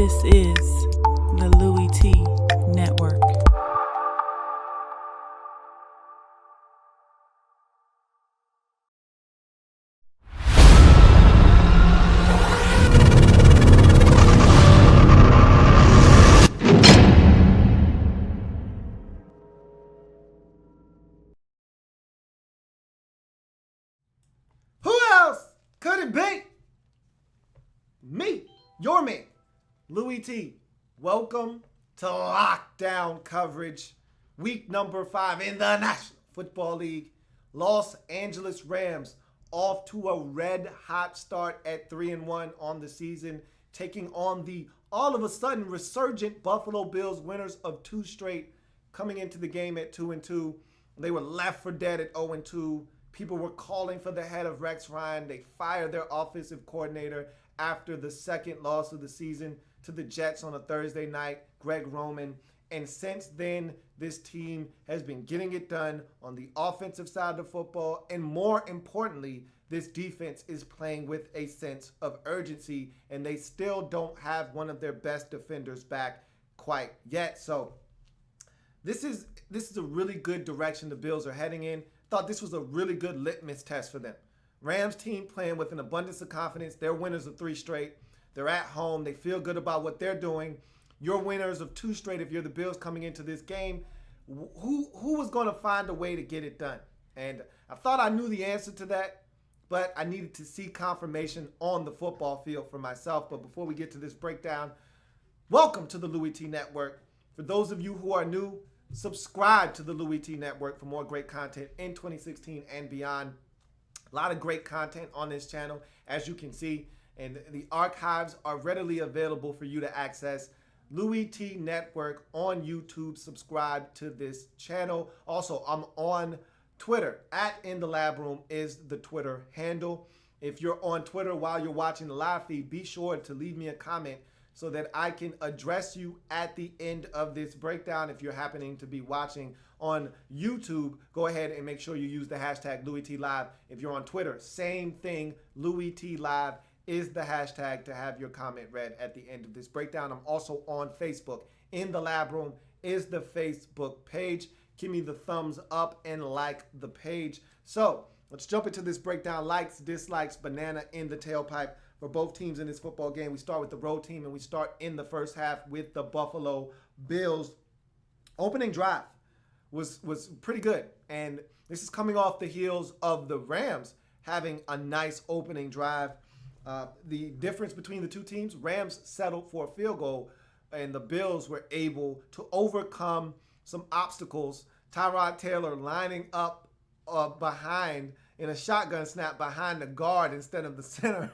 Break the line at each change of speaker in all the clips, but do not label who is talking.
This is the Louie Tee Network.
Who else could it be? Me, your man, Louie Tee. Welcome to lockdown coverage. Week number 5 in the National Football League. Los Angeles Rams off to a red hot start at 3-1 on the season, taking on the all of a sudden resurgent Buffalo Bills, winners of 2 straight, coming into the game at 2-2. They were left for dead at 0-2. People were calling for the head of Rex Ryan. They fired their offensive coordinator after the second loss of the season to the Jets on a Thursday night, Greg Roman. And since then, this team has been getting it done on the offensive side of the football. And more importantly, this defense is playing with a sense of urgency. And they still don't have one of their best defenders back quite yet. So this is a really good direction the Bills are heading in. Thought this was a really good litmus test for them. Rams team playing with an abundance of confidence. They're winners of 3 straight. They're at home. They feel good about what they're doing. You're winners of 2 straight if you're the Bills coming into this game. Who was going to find a way to get it done? And I thought I knew the answer to that, but I needed to see confirmation on the football field for myself. But before we get to this breakdown, welcome to the Louie Tee Network. For those of you who are new, subscribe to the Louie Tee Network for more great content in 2016 and beyond. A lot of great content on this channel, as you can see, and the archives are readily available for you to access. Louie Tee Network on YouTube. Subscribe to this channel. Also, I'm on Twitter. In the Lab Room is the Twitter handle. If you're on Twitter while you're watching the live feed, be sure to leave me a comment so that I can address you at the end of this breakdown. If you're happening to be watching on YouTube, go ahead and make sure you use the hashtag LouieTeeLive. If you're on Twitter, same thing, LouieTeeLive is the hashtag to have your comment read at the end of this breakdown. I'm also on Facebook. In the Lab Room is the Facebook page. Give me the thumbs up and like the page. So let's jump into this breakdown. Likes, dislikes, banana in the tailpipe for both teams in this football game. We start with the road team, and we start in the first half with the Buffalo Bills. Opening drive was pretty good, and this is coming off the heels of the Rams having a nice opening drive. The difference between the two teams, Rams settled for a field goal, and the Bills were able to overcome some obstacles. Tyrod Taylor lining up behind in a shotgun snap behind the guard instead of the center,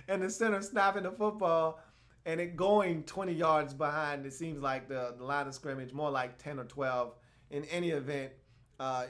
and the center snapping the football and it going 20 yards behind. It seems like the line of scrimmage, more like 10 or 12. In any event,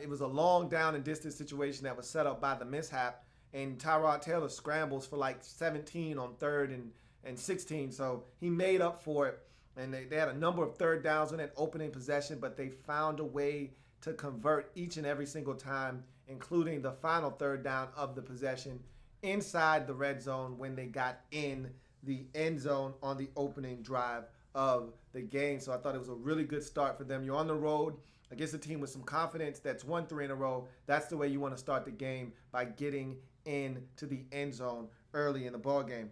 it was a long down and distance situation that was set up by the mishap, and Tyrod Taylor scrambles for like 17 on 3rd and 16, so he made up for it. And they had a number of third downs in that opening possession, but they found a way to convert each and every single time, including the final third down of the possession inside the red zone when they got in the end zone on the opening drive of the game. So I thought it was a really good start for them. You're on the road against a team with some confidence that's won 3 in a row. That's the way you want to start the game, by getting into the end zone early in the ball game.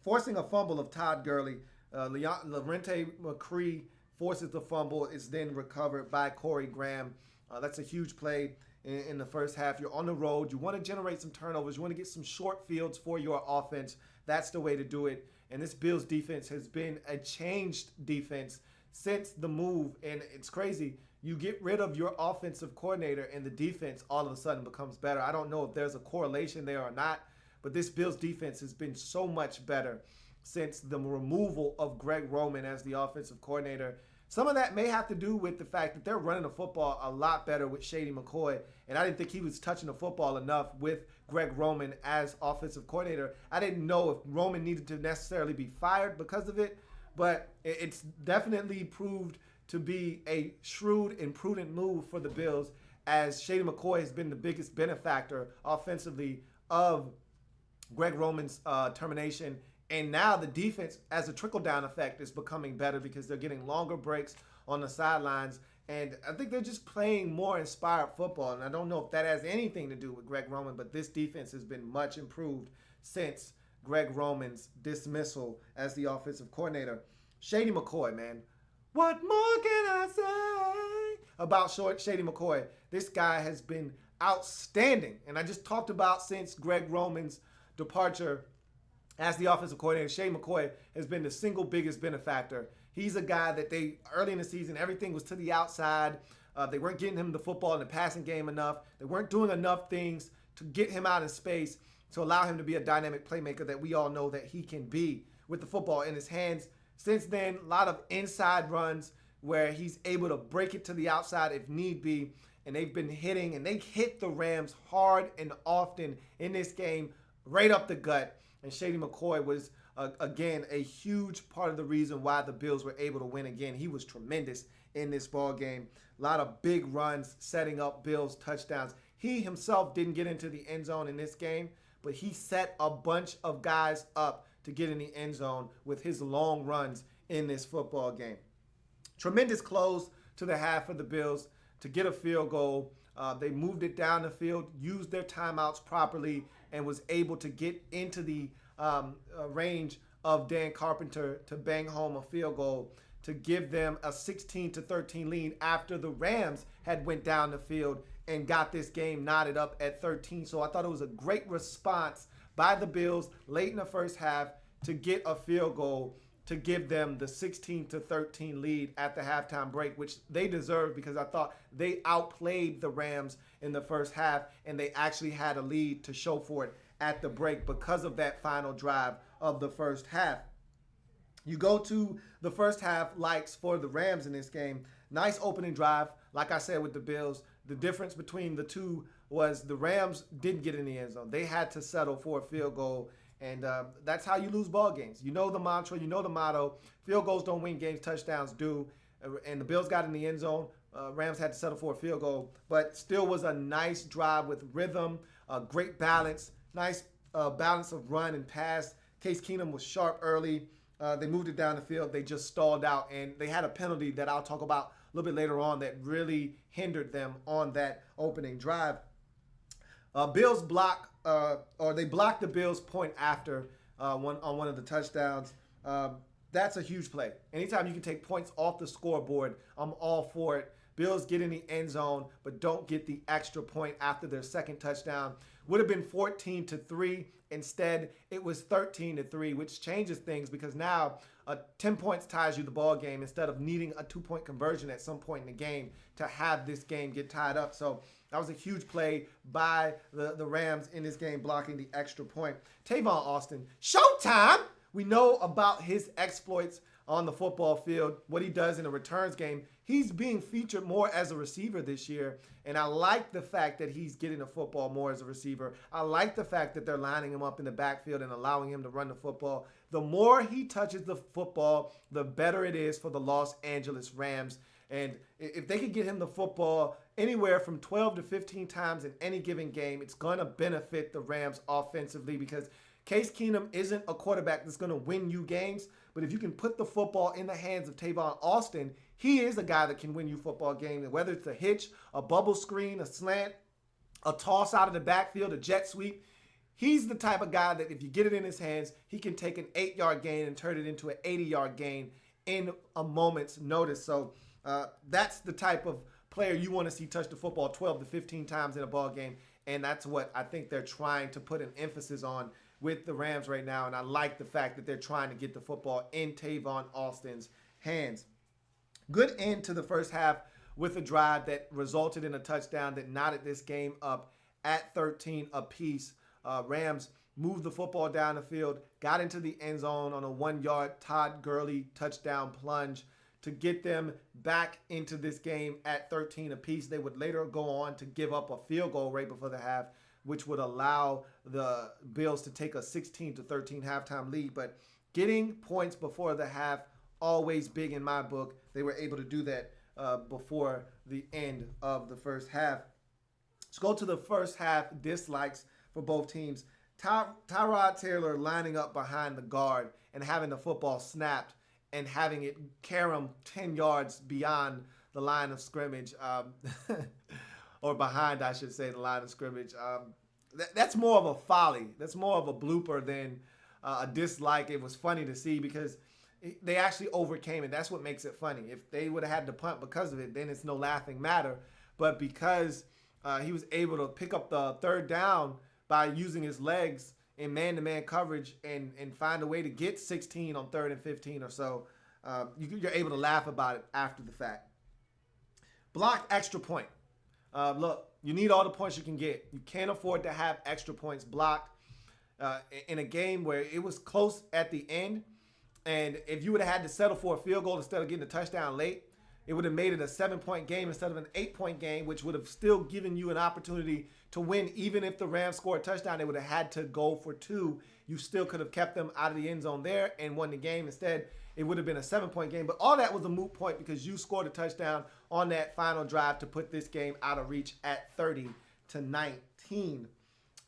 Forcing a fumble of Todd Gurley, Lorente McCree forces the fumble. It's then recovered by Corey Graham. That's a huge play in the first half. You're on the road. You want to generate some turnovers. You want to get some short fields for your offense. That's the way to do it. And this Bills defense has been a changed defense since the move. And it's crazy. You get rid of your offensive coordinator and the defense all of a sudden becomes better. I don't know if there's a correlation there or not, but this Bills defense has been so much better since the removal of Greg Roman as the offensive coordinator. Some of that may have to do with the fact that they're running the football a lot better with Shady McCoy, and I didn't think he was touching the football enough with Greg Roman as offensive coordinator. I didn't know if Roman needed to necessarily be fired because of it, but it's definitely proved to be a shrewd and prudent move for the Bills, as Shady McCoy has been the biggest benefactor offensively of Greg Roman's termination And now the defense, as a trickle-down effect, is becoming better because they're getting longer breaks on the sidelines. And I think they're just playing more inspired football. And I don't know if that has anything to do with Greg Roman, but this defense has been much improved since Greg Roman's dismissal as the offensive coordinator. Shady McCoy, man. What more can I say about Shady McCoy? This guy has been outstanding. And I just talked about since Greg Roman's departure as the offensive coordinator, Shady McCoy has been the single biggest benefactor. He's a guy that early in the season, everything was to the outside. They weren't getting him the football in the passing game enough. They weren't doing enough things to get him out in space to allow him to be a dynamic playmaker that we all know that he can be with the football in his hands. Since then, a lot of inside runs where he's able to break it to the outside if need be. And they've been hitting, and they hit the Rams hard and often in this game, right up the gut. And Shady McCoy was, again, a huge part of the reason why the Bills were able to win again. He was tremendous in this ball game. A lot of big runs setting up Bills touchdowns. He himself didn't get into the end zone in this game, but he set a bunch of guys up to get in the end zone with his long runs in this football game. Tremendous close to the half for the Bills to get a field goal. They moved it down the field, used their timeouts properly, and was able to get into the range of Dan Carpenter to bang home a field goal to give them a 16-13 lead after the Rams had went down the field and got this game knotted up at 13. So I thought it was a great response by the Bills late in the first half to get a field goal to give them the 16-13 lead at the halftime break, which they deserved because I thought they outplayed the Rams in the first half, and they actually had a lead to show for it at the break because of that final drive of the first half. You go to the first half likes for the Rams in this game. Nice opening drive. Like I said with the Bills, the difference between the two was the Rams didn't get in the end zone. They had to settle for a field goal. And that's how you lose ball games. You know the mantra, you know the motto. Field goals don't win games, touchdowns do. And the Bills got in the end zone. Rams had to settle for a field goal. But still was a nice drive with rhythm, great balance, nice balance of run and pass. Case Keenum was sharp early. They moved it down the field. They just stalled out. And they had a penalty that I'll talk about a little bit later on that really hindered them on that opening drive. Bills block, or they blocked the Bills' point after on one of the touchdowns. That's a huge play. Anytime you can take points off the scoreboard, I'm all for it. Bills get in the end zone, but don't get the extra point after their second touchdown. Would have been 14-3. Instead, it was 13-3, which changes things because now 10 points ties you the ball game instead of needing a 2-point conversion at some point in the game to have this game get tied up. So that was a huge play by the Rams in this game, blocking the extra point. Tavon Austin, showtime! We know about his exploits on the football field, what he does in a returns game. He's being featured more as a receiver this year, and I like the fact that he's getting the football more as a receiver. I like the fact that they're lining him up in the backfield and allowing him to run the football. The more he touches the football, the better it is for the Los Angeles Rams. And if they could get him the football anywhere from 12 to 15 times in any given game, it's going to benefit the Rams offensively because Case Keenum isn't a quarterback that's going to win you games. But if you can put the football in the hands of Tavon Austin, he is a guy that can win you football games. And whether it's a hitch, a bubble screen, a slant, a toss out of the backfield, a jet sweep, he's the type of guy that if you get it in his hands, he can take an 8-yard gain and turn it into an 80-yard gain in a moment's notice. So that's the type of player you want to see touch the football 12 to 15 times in a ball game. And that's what I think they're trying to put an emphasis on with the Rams right now. And I like the fact that they're trying to get the football in Tavon Austin's hands. Good end to the first half with a drive that resulted in a touchdown that knotted this game up at 13 apiece. Rams moved the football down the field, got into the end zone on a 1-yard Todd Gurley touchdown plunge to get them back into this game at 13 apiece. They would later go on to give up a field goal right before the half, which would allow the Bills to take a 16-13 halftime lead. But getting points before the half, always big in my book. They were able to do that before the end of the first half. Let's go to the first half dislikes for both teams. Tyrod Taylor lining up behind the guard and having the football snapped and having it carry him 10 yards beyond the line of scrimmage, or behind, I should say, the line of scrimmage. That's more of a folly. That's more of a blooper than a dislike. It was funny to see because they actually overcame it. That's what makes it funny. If they would have had to punt because of it, then it's no laughing matter. But because he was able to pick up the third down by using his legs in man-to-man coverage and find a way to get 16 on 3rd and 15 or so, you're able to laugh about it after the fact. Blocked extra point. Look, you need all the points you can get. You can't afford to have extra points blocked in a game where it was close at the end. And if you would have had to settle for a field goal instead of getting a touchdown late, it would have made it a 7-point game instead of an 8-point game, which would have still given you an opportunity to win. Even if the Rams scored a touchdown, they would have had to go for 2. You still could have kept them out of the end zone there and won the game. Instead, it would have been a 7-point game. But all that was a moot point because you scored a touchdown on that final drive to put this game out of reach at 30-19.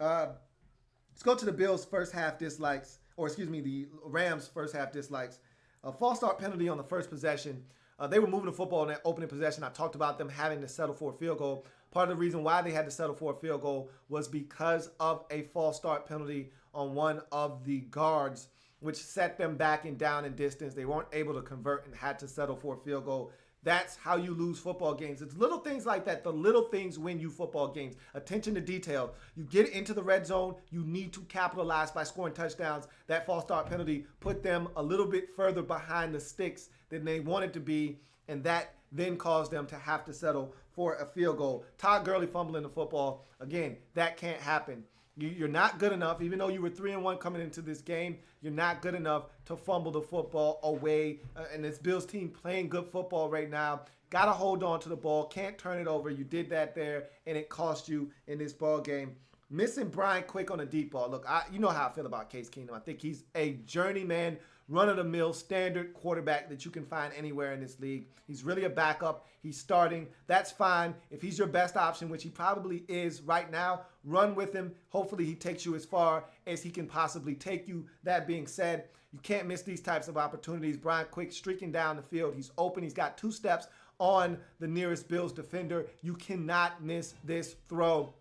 Let's go to the Bills' first half dislikes, the Rams' first half dislikes. A false start penalty on the first possession. They were moving the football in that opening possession. I talked about them having to settle for a field goal. Part of the reason why they had to settle for a field goal was because of a false start penalty on one of the guards, which set them back in down and distance. They weren't able to convert and had to settle for a field goal. That's how you lose football games. It's little things like that. The little things win you football games. Attention to detail. You get into the red zone, you need to capitalize by scoring touchdowns. That false start penalty put them a little bit further behind the sticks than they wanted to be, and that then caused them to have to settle for a field goal. Todd Gurley fumbling the football. Again, that can't happen. You're not good enough, even though you were 3-1 coming into this game, you're not good enough to fumble the football away. And this Bills team playing good football right now. Got to hold on to the ball. Can't turn it over. You did that there, and it cost you in this ball game. Missing Brian Quick on a deep ball. Look, you know how I feel about Case Keenum. I think he's a journeyman, run-of-the-mill, standard quarterback that you can find anywhere in this league. He's really a backup. He's starting. That's fine. If he's your best option, which he probably is right now, run with him. Hopefully he takes you as far as he can possibly take you. That being said, you can't miss these types of opportunities. Brian Quick streaking down the field. He's open. He's got 2 steps on the nearest Bills defender. You cannot miss this throw.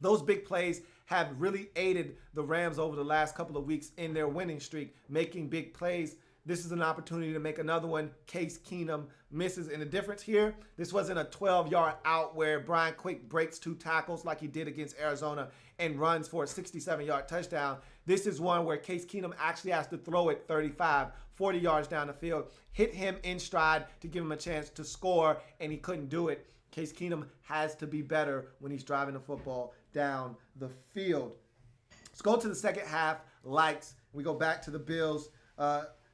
Those big plays have really aided the Rams over the last couple of weeks in their winning streak, making big plays. This is an opportunity to make another one. Case Keenum misses. And the difference here, this wasn't a 12-yard out where Brian Quick breaks 2 tackles like he did against Arizona and runs for a 67-yard touchdown. This is one where Case Keenum actually has to throw it 35, 40 yards down the field, hit him in stride to give him a chance to score, and he couldn't do it. Case Keenum has to be better when he's driving the football down the field. Let's go to the second half likes. We go back to the Bills.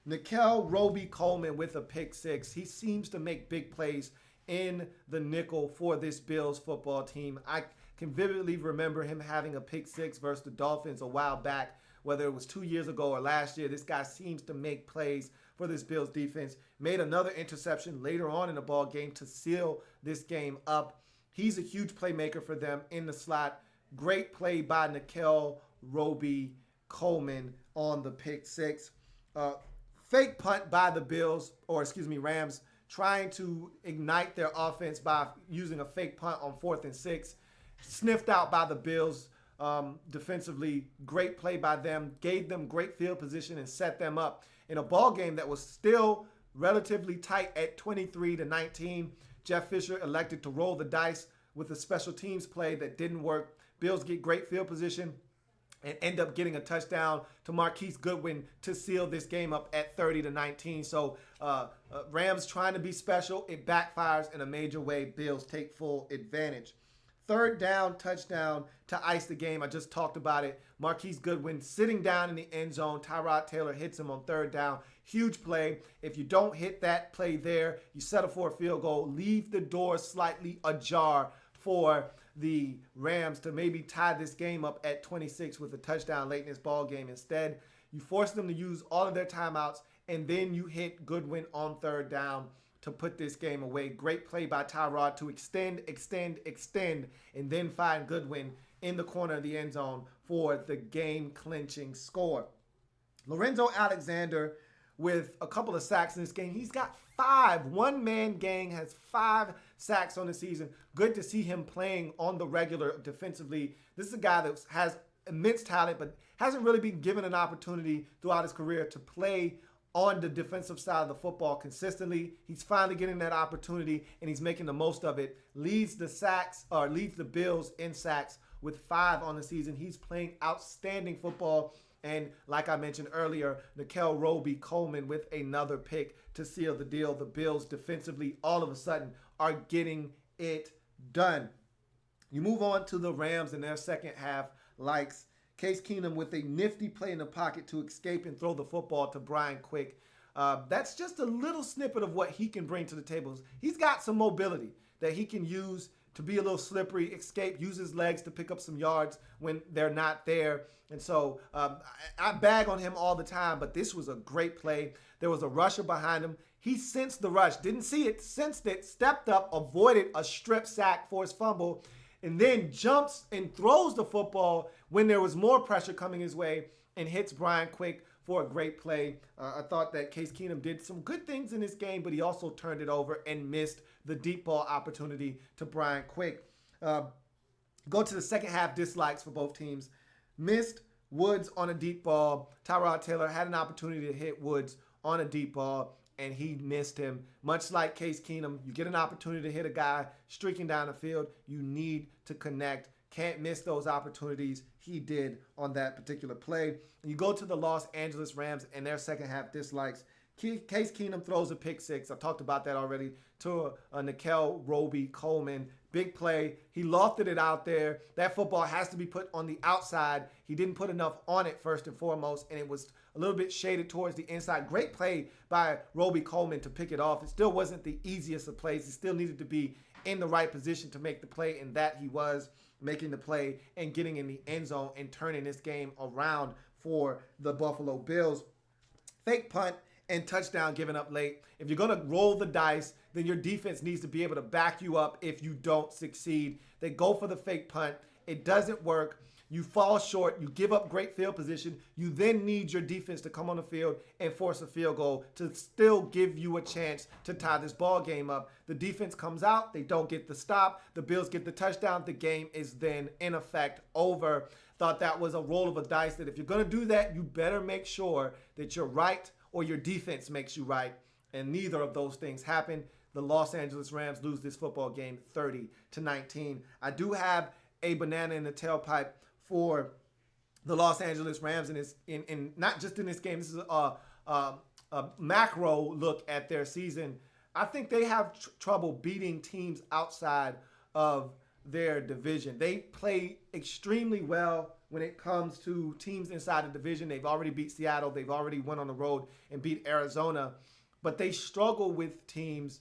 Nikel Roby-Coleman with a pick 6. He seems to make big plays in the nickel for this Bills football team. I can vividly remember him having a pick 6 versus the Dolphins a while back, whether it was 2 years ago or last year. This guy seems to make plays for this Bills defense. Made another interception later on in the ball game to seal this game up. He's a huge playmaker for them in the slot. Great play by Nikel Roby-Coleman on the pick 6. Fake punt by the Rams, trying to ignite their offense by using a fake punt on 4th and 6. Sniffed out by the Bills defensively. Great play by them. Gave them great field position and set them up in a ball game that was still relatively tight at 23-19. Jeff Fisher elected to roll the dice with a special teams play that didn't work. Bills get great field position and end up getting a touchdown to Marquise Goodwin to seal this game up at 30-19. So Rams trying to be special. It backfires in a major way. Bills take full advantage. Third down touchdown to ice the game. I just talked about it. Marquise Goodwin sitting down in the end zone. Tyrod Taylor hits him on 3rd down. Huge play. If you don't hit that play there, you settle for a field goal. Leave the door slightly ajar for the Rams to maybe tie this game up at 26 with a touchdown late in this ball game. Instead, you force them to use all of their timeouts, and then you hit Goodwin on 3rd down to put this game away. Great play by Tyrod to extend, and then find Goodwin in the corner of the end zone for the game-clinching score. Lorenzo Alexander with a couple of sacks in this game. He's got 5. One-man gang has 5 sacks on the season. Good to see him playing on the regular defensively. This is a guy that has immense talent, but hasn't really been given an opportunity throughout his career to play on the defensive side of the football consistently. He's finally getting that opportunity, and he's making the most of it. Leads the Bills in sacks with 5 on the season. He's playing outstanding football. And like I mentioned earlier, L.A.B. Coleman with another pick to seal the deal. The Bills defensively all of a sudden are getting it done. You move on to the Rams in their second half likes. Case Keenum with a nifty play in the pocket to escape and throw the football to Brian Quick. That's just a little snippet of what he can bring to the table. He's got some mobility that he can use to be a little slippery, escape, use his legs to pick up some yards when they're not there. And so I bag on him all the time, but this was a great play. There was a rusher behind him. He sensed the rush, didn't see it, sensed it, stepped up, avoided a strip sack for his fumble, and then jumps and throws the football when there was more pressure coming his way and hits Brian Quick for a great play. I thought that Case Keenum did some good things in this game, but he also turned it over and missed the deep ball opportunity to Brian Quick. Go to the second half dislikes for both teams. Missed Woods on a deep ball. Tyrod Taylor had an opportunity to hit Woods on a deep ball, and he missed him. Much like Case Keenum, you get an opportunity to hit a guy streaking down the field, you need to connect. Can't miss those opportunities. He did on that particular play. And you go to the Los Angeles Rams and their second half dislikes. Case Keenum throws a pick six. I talked about that already to L.A.B. Coleman. Big play. He lofted it out there. That football has to be put on the outside. He didn't put enough on it first and foremost, and it was a little bit shaded towards the inside. Great play by Roby Coleman to pick it off. It still wasn't the easiest of plays. He still needed to be in the right position to make the play, and that he was making the play and getting in the end zone and turning this game around for the Buffalo Bills. Fake punt and touchdown given up late. If you're going to roll the dice, then your defense needs to be able to back you up if you don't succeed. They go for the fake punt. It doesn't work. You fall short. You give up great field position. You then need your defense to come on the field and force a field goal to still give you a chance to tie this ball game up. The defense comes out. They don't get the stop. The Bills get the touchdown. The game is then, in effect, over. Thought that was a roll of a dice that if you're going to do that, you better make sure that you're right or your defense makes you right. And neither of those things happen. The Los Angeles Rams lose this football game 30-19. I do have a banana in the tailpipe for the Los Angeles Rams in not just in this game. This is a macro look at their season. I think they have trouble beating teams outside of their division. They play extremely well when it comes to teams inside the division. They've already beat Seattle. They've already went on the road and beat Arizona. But they struggle with teams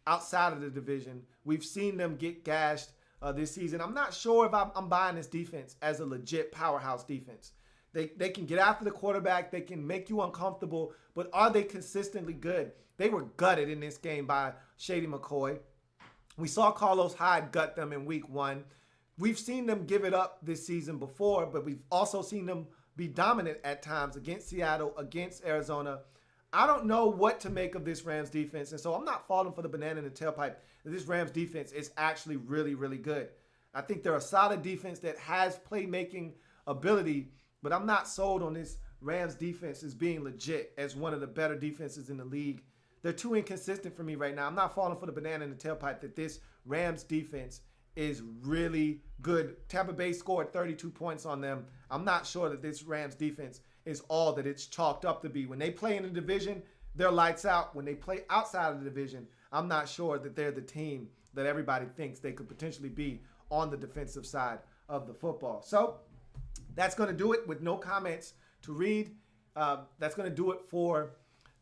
outside of the division. We've seen them get gashed this season. I'm not sure if I'm buying this defense as a legit powerhouse defense. They can get after the quarterback. They can make you uncomfortable. But are they consistently good? They were gutted in this game by Shady McCoy. We saw Carlos Hyde gut them in week 1. We've seen them give it up this season before, but we've also seen them be dominant at times against Seattle, against Arizona. I don't know what to make of this Rams defense, and so I'm not falling for the banana in the tailpipe. This Rams defense is actually really, really good. I think they're a solid defense that has playmaking ability, but I'm not sold on this Rams defense as being legit as one of the better defenses in the league. They're too inconsistent for me right now. I'm not falling for the banana in the tailpipe that this Rams defense is really good. Tampa Bay scored 32 points on them. I'm not sure that this Rams defense is all that it's chalked up to be. When they play in the division, they're lights out. When they play outside of the division, I'm not sure that they're the team that everybody thinks they could potentially be on the defensive side of the football. So that's going to do it with no comments to read. That's going to do it for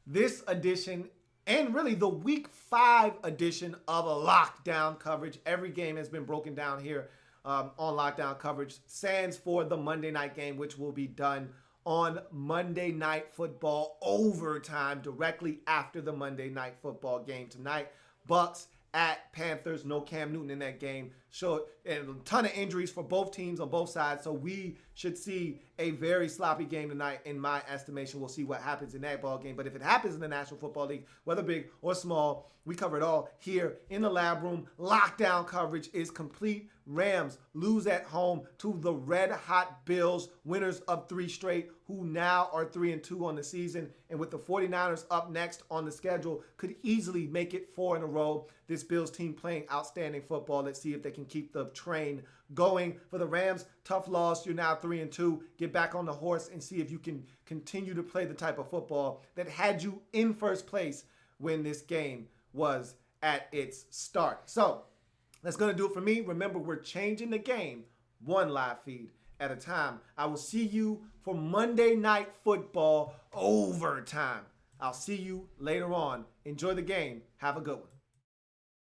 this edition and really the week 5 edition of a Lockdown Coverage. Every game has been broken down here on Lockdown Coverage. Sans for the Monday night game, which will be done on Monday Night Football overtime directly after the Monday Night Football game tonight. Bucks at Panthers. No Cam Newton in that game. So, and a ton of injuries for both teams on both sides. So we should see a very sloppy game tonight in my estimation. We'll see what happens in that ball game. But if it happens in the National Football League, whether big or small, we cover it all here in the lab room. Lockdown coverage is complete. Rams lose at home to the red hot Bills, winners of 3 straight, who now are 3-2 on the season. And with the 49ers up next on the schedule, could easily make it 4 in a row. This Bills team playing outstanding football. Let's see if they can keep the train going. For the Rams, tough loss. You're now 3-2. Get back on the horse and see if you can continue to play the type of football that had you in first place when this game was at its start. So that's going to do it for me. Remember, we're changing the game one live feed at a time. I will see you for Monday Night Football overtime. I'll see you later on. Enjoy the game. Have a good one.